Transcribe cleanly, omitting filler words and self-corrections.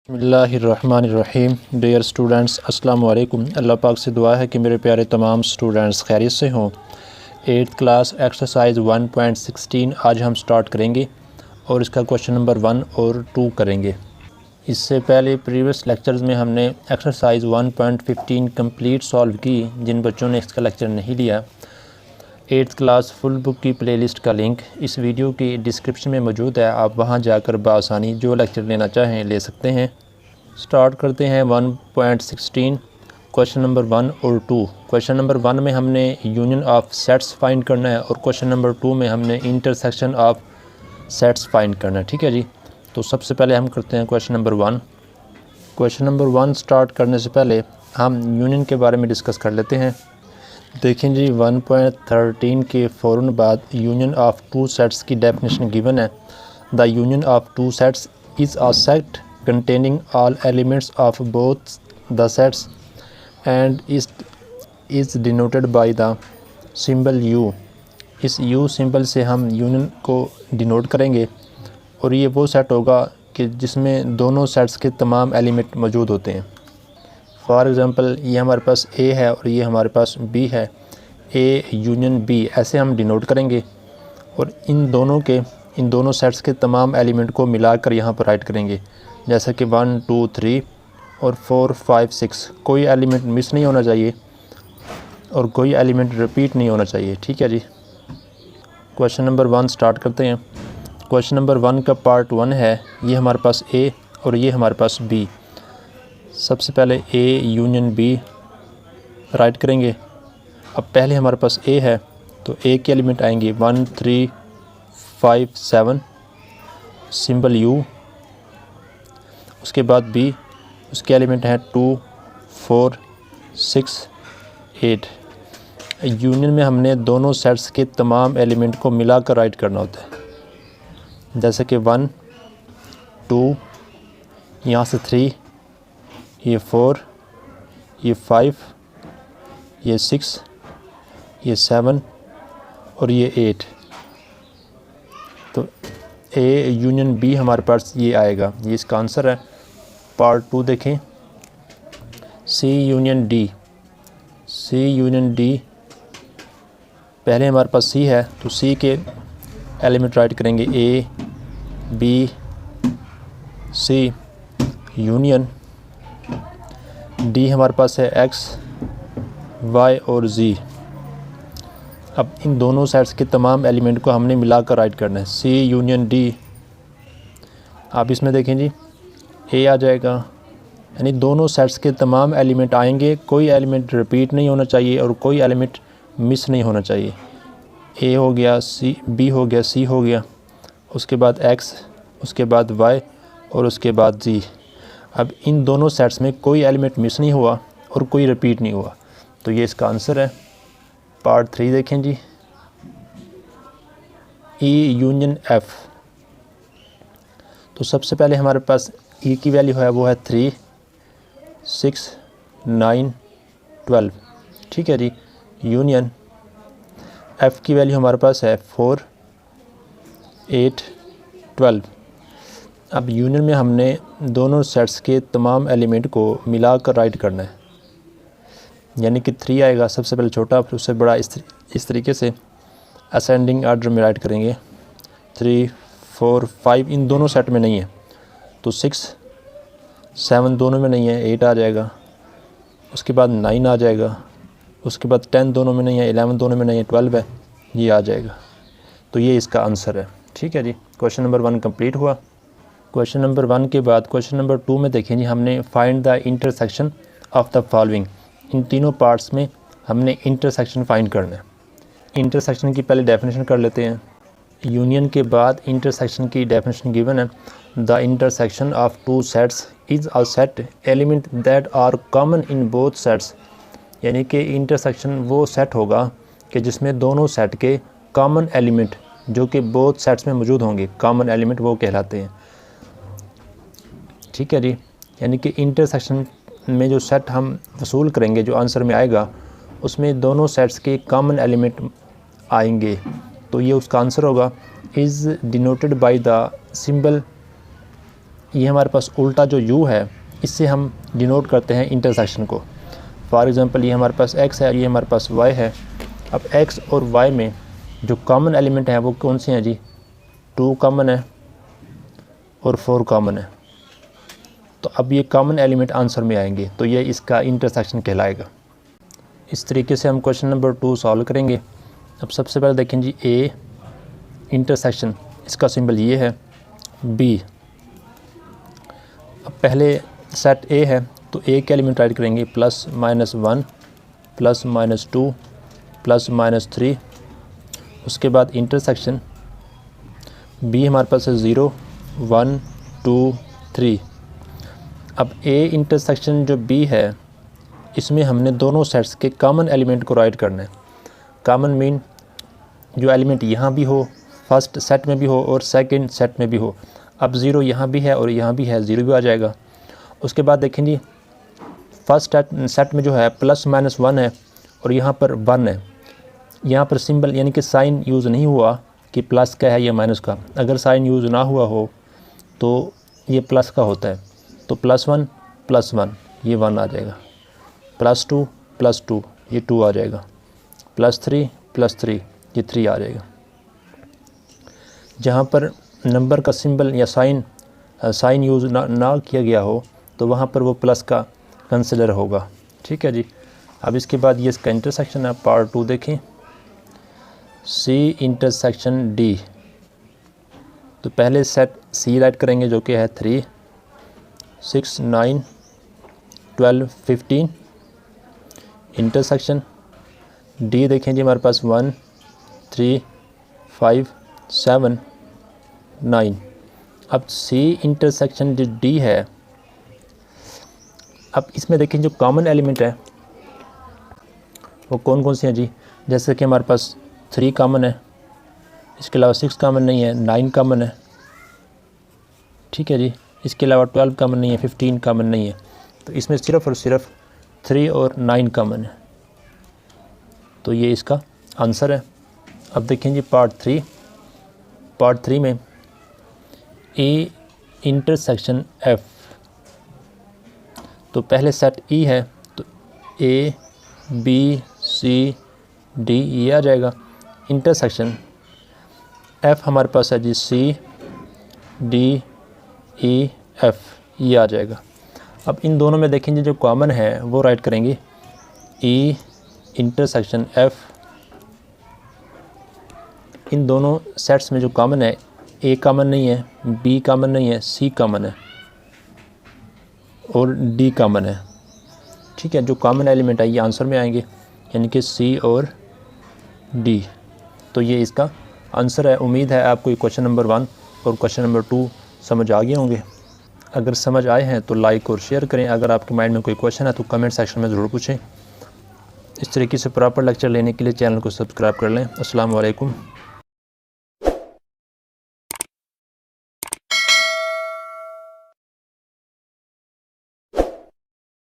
बिस्मिल्लाहिर्रहमानिर्रहीम। Dear students, अस्सलाम वालेकुम। अल्लाह पाक से दुआ है कि मेरे प्यारे तमाम स्टूडेंट्स खैरियत से हों। 8th क्लास एक्सरसाइज 1.16 आज हम स्टार्ट करेंगे और इसका क्वेश्चन नंबर 1 और 2 करेंगे। इससे पहले प्रीवियस लेक्चर्स में हमने एक्सरसाइज 1.15 कंप्लीट सॉल्व की। जिन बच्चों ने इसका लेक्चर नहीं लिया, 8th क्लास फुल बुक की प्लेलिस्ट का लिंक इस वीडियो की डिस्क्रिप्शन में मौजूद है। आप वहां जाकर बआसानी जो लेक्चर लेना चाहें ले सकते हैं। स्टार्ट करते हैं 1.16 क्वेश्चन नंबर 1 और 2। क्वेश्चन नंबर 1 में हमने यूनियन ऑफ सेट्स फाइंड करना है और क्वेश्चन नंबर 2 में हमने इंटरसेक्शन ऑफ सेट्स फाइंड करना है। ठीक है जी। तो सबसे पहले हम करते हैं question number 1। Question number 1 start करने से पहले हम यूनियन के बारे में डिस्कस कर लेते हैं। देखें जी, 1.13 के फ़ौरन बाद यूनियन ऑफ टू सेट्स की डेफिनेशन गिवन है। The union of two sets is a set containing all elements of both the sets and is denoted by the symbol U। इस U सिंबल से हम यूनियन को denote करेंगे और ये वो सेट होगा कि जिसमें दोनों सेट्स के तमाम एलिमेंट मौजूद होते हैं। फॉर एग्ज़ाम्पल, ये हमारे पास A है और ये हमारे पास B है। A यूनियन B ऐसे हम डिनोट करेंगे और इन दोनों सेट्स के तमाम एलिमेंट को मिलाकर यहाँ पर राइट करेंगे, जैसे कि 1 2 3 और 4 5 6। कोई एलिमेंट मिस नहीं होना चाहिए और कोई एलिमेंट रिपीट नहीं होना चाहिए। ठीक है जी। क्वेश्चन नंबर 1 स्टार्ट करते हैं। क्वेश्चन नंबर 1 का पार्ट 1 है, ये हमारे पास A और ये हमारे पास B। सबसे पहले A यूनियन B राइट करेंगे। अब पहले हमारे पास A है तो A के एलिमेंट आएंगे 1 3 5 7 सिंबल U। उसके बाद B, उसके एलिमेंट हैं 2 4 6 8। यूनियन में हमने दोनों सेट्स के तमाम एलिमेंट को मिलाकर राइट करना होता है, जैसे कि 1 2, यहाँ से 3, ये 4, ये 5, ये 6, ये 7 और ये 8। तो A यूनियन B हमारे पास ये आएगा, ये इसका आंसर है। पार्ट 2 देखें, C union D। C union D, पहले हमारे पास C है तो C के एलिमेंट राइट करेंगे A B C union D हमारे पास है X Y और Z। अब इन दोनों सेट्स के तमाम एलिमेंट को हमने मिलाकर राइट करना है, C यूनियन D। आप इसमें देखें जी, A आ जाएगा, यानी दोनों सेट्स के तमाम एलिमेंट आएंगे, कोई एलिमेंट रिपीट नहीं होना चाहिए और कोई एलिमेंट मिस नहीं होना चाहिए। A हो गया, C B हो गया, C हो गया, उसके बाद X, उसके बाद Y और उसके बाद Z। अब इन दोनों सेट्स में कोई एलिमेंट मिस नहीं हुआ और कोई रिपीट नहीं हुआ, तो ये इसका आंसर है। पार्ट 3 देखें जी, E यूनियन F। तो सबसे पहले हमारे पास E की वैल्यू है, वो है 3 6 9 12। ठीक है जी। यूनियन F की वैल्यू हमारे पास है 4 8 12। अब यूनियन में हमने दोनों सेट्स के तमाम एलिमेंट को मिलाकर राइट करना है, यानी कि 3 आएगा सबसे पहले छोटा, फिर उससे बड़ा। इस तरीके से असेंडिंग आर्डर में राइट करेंगे। 3 4 5 इन दोनों सेट में नहीं है तो 6 7 दोनों में नहीं है, 8 आ जाएगा। उसके बाद 9 आ जाएगा, उसके बाद 10 दोनों में नहीं है, 11 दोनों में नहीं है, 12 है, ये आ जाएगा। तो ये इसका आंसर है। ठीक है जी। क्वेश्चन नंबर 1 कंप्लीट हुआ। क्वेश्चन नंबर 1 के बाद क्वेश्चन नंबर 2 में देखें जी, हमने find the intersection of the following. इन तीनों पार्ट्स में हमने इंटरसेक्शन फाइंड करना है। इंटरसेक्शन की पहले डेफिनेशन कर लेते हैं। यूनियन के बाद इंटरसेक्शन की डेफिनेशन गिवन है। The intersection of two sets is a set element that are common in both sets. यानी कि इंटरसेक्शन वो सेट होगा कि जिसमें दोनों सेट के कॉमन एलिमेंट जो कि बोथ सेट्स में मौजूद होंगे, कॉमन एलिमेंट वो कहलाते हैं। ठीक है जी। यानी कि इंटरसेक्शन में जो सेट हम वसूल करेंगे, जो आंसर में आएगा, उसमें दोनों सेट्स के कॉमन एलिमेंट आएंगे, तो ये उसका आंसर होगा। Is denoted by the symbol ये हमारे पास उल्टा जो u है इससे हम डिनोट करते हैं इंटरसेक्शन को। फॉर एग्ज़ाम्पल ये हमारे पास x है, ये हमारे पास y है। अब x और y में जो कॉमन एलिमेंट है वो कौन से हैं जी? 2 कॉमन है और 4 कॉमन है। तो अब ये कॉमन एलिमेंट आंसर में आएंगे, तो ये इसका इंटरसेक्शन कहलाएगा। इस तरीके से हम क्वेश्चन नंबर 2 सॉल्व करेंगे। अब सबसे पहले देखें जी, ए इंटरसेक्शन, इसका सिंबल ये है, बी। अब पहले सेट ए है तो ए के एलिमेंट राइट करेंगे +-1 +-2 +-3। उसके बाद इंटरसेक्शन बी हमारे पास है 0 1 2 3। अब ए इंटरसेक्शन जो बी है इसमें हमने दोनों सेट्स के कॉमन एलिमेंट को राइट करना है। कॉमन मीन जो एलिमेंट यहाँ भी हो, फर्स्ट सेट में भी हो और सेकंड सेट में भी हो। अब 0 यहाँ भी है और यहाँ भी है, 0 भी आ जाएगा। उसके बाद देखें जी, फर्स्ट सेट में जो है +-1 है और यहाँ पर 1 है। यहाँ पर सिंबल यानी कि साइन यूज़ नहीं हुआ कि प्लस का है या माइनस का। अगर साइन यूज़ ना हुआ हो तो ये प्लस का होता है, तो +1 +1 ये 1 आ जाएगा, +2 +2 ये 2 आ जाएगा, +3 +3 ये 3 आ जाएगा। जहाँ पर नंबर का सिंबल या साइन यूज़ ना किया गया हो तो वहाँ पर वो प्लस का कंसिडर होगा। ठीक है जी। अब इसके बाद ये इसका इंटरसेक्शन है, पार्ट 2 देखें, सी इंटरसेक्शन डी। तो पहले सेट सी राइट करेंगे जो कि है 3 6 9 12 15। इंटरसेक्शन डी देखें जी, हमारे पास 1 3 5 7 9। अब सी इंटरसेक्शन जो डी है, अब इसमें देखें जो कॉमन एलिमेंट है वो कौन कौन से हैं जी? जैसे कि हमारे पास 3 कॉमन है, इसके अलावा 6 कॉमन नहीं है, 9 कॉमन है। ठीक है जी। इसके अलावा 12 कॉमन नहीं है, 15 कॉमन नहीं है। तो इसमें सिर्फ़ और सिर्फ 3 और 9 कॉमन है, तो ये इसका आंसर है। अब देखें जी पार्ट 3। पार्ट 3 में ए इंटरसेक्शन एफ़। तो पहले सेट ई है तो ए बी सी डी ये आ जाएगा। इंटरसेक्शन एफ़ हमारे पास है जी सी डी ई एफ़ ये आ जाएगा। अब इन दोनों में देखेंगे जो कॉमन है वो राइट करेंगे ई इंटरसेक्शन एफ़। इन दोनों सेट्स में जो कॉमन है, ए कॉमन नहीं है, बी कॉमन नहीं है, सी कॉमन है और डी कॉमन है। ठीक है। जो कॉमन एलिमेंट है ये आंसर में आएंगे, यानी कि सी और डी। तो ये इसका आंसर है। उम्मीद है आपको ये क्वेश्चन नंबर 1 और क्वेश्चन नंबर 2 समझ आ गए होंगे। अगर समझ आए हैं तो लाइक और शेयर करें। अगर आपके माइंड में कोई क्वेश्चन है तो कमेंट सेक्शन में ज़रूर पूछें। इस तरीके से प्रॉपर लेक्चर लेने के लिए चैनल को सब्सक्राइब कर लें। अस्सलाम वालेकुम।